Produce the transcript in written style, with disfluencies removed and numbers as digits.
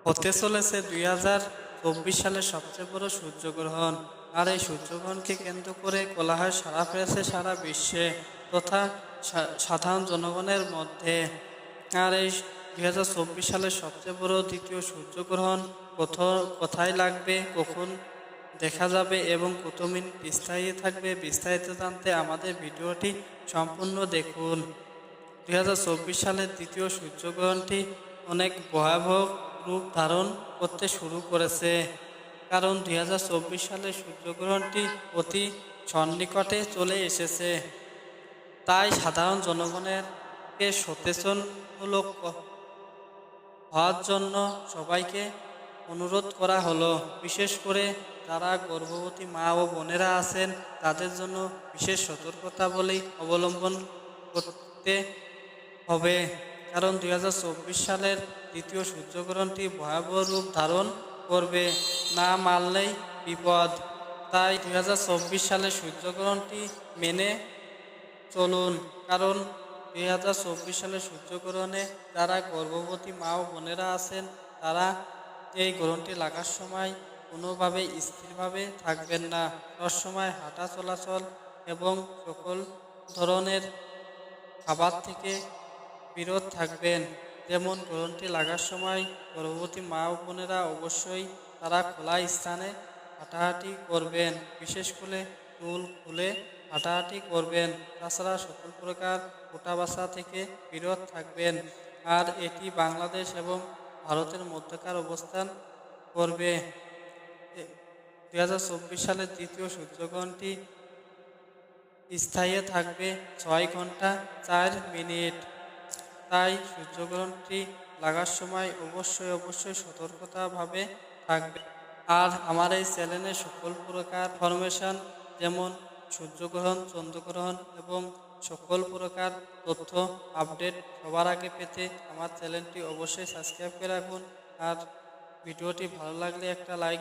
হতে চলেছে 2024 সালের সবচেয়ে বড় সূর্যগ্রহণ। আর এই সূর্যগ্রহণকে কেন্দ্র করে কোলাহল সাড়া ফেলেছে সারা বিশ্বে তথা সাধারণ জনগণের মধ্যে। আর এই 2024 সালের সবচেয়ে বড় দ্বিতীয় সূর্যগ্রহণ কোথায় লাগবে, কখন দেখা যাবে এবং কত মিনিট বিস্তারিত থাকবে, বিস্তারিত জানতে আমাদের ভিডিওটি সম্পূর্ণ দেখুন। 2024 সালের দ্বিতীয় সূর্যগ্রহণটি অনেক ভয়াবহ রূপ ধারণ করতে শুরু করেছে, কারণ 2024 সালের সূর্যগ্রহণটি অতি সন্নিকটে চলে এসেছে। তাই সাধারণ জনগণেরকে সচেতনমূলক হওয়ার জন্য সবাইকে অনুরোধ করা হলো। বিশেষ করে যারা গর্ভবতী মা ও বোনেরা আছেন তাদের জন্য বিশেষ সতর্কতাবলী অবলম্বন করতে হবে, কারণ 2024 সালের দ্বিতীয় সূর্যগ্রহণটি ভয়াবহ রূপ ধারণ করবে, না মানলেই বিপদ। তাই 2024 সালের সূর্যগ্রহণটি মেনে চলুন, কারণ 2024 সালের সূর্যগ্রহণে যারা গর্ভবতী মা ও বোনেরা আছেন তারা এই গ্রহণটি লাগার সময় কোনোভাবেই স্থিরভাবে থাকবেন না। সবসময় হাঁটা চলাচল এবং সকল ধরনের খাবার থেকে বিরত থাকবেন। যেমন গ্রহণটি লাগার সময় গর্ভবতী মা ও বোনেরা অবশ্যই তারা খোলা স্থানে হাঁটাহাঁটি করবেন, বিশেষ করে চুল খুলে হাঁটাহাঁটি করবেন। তাছাড়া সকল প্রকার ওঠা বসা থেকে বিরত থাকবেন। আর এটি বাংলাদেশ এবং ভারতের মধ্যকার অবস্থান করবে। 2024 সালের দ্বিতীয় সূর্যগ্রহণটি স্থায়ী থাকবে 6 ঘন্টা 4 মিনিট। তাই সূর্যগ্রহণটি লাগার সময় অবশ্যই সতর্কতাভাবে থাকবে। আর আমার এই চ্যানেলে সকল প্রকার ইনফরমেশন যেমন সূর্যগ্রহণ, চন্দ্রগ্রহণ এবং সকল প্রকার তথ্য আপডেট সবার আগে পেতে আমার চ্যানেলটি অবশ্যই সাবস্ক্রাইব করে রাখুন। আর ভিডিওটি ভালো লাগলে একটা লাইক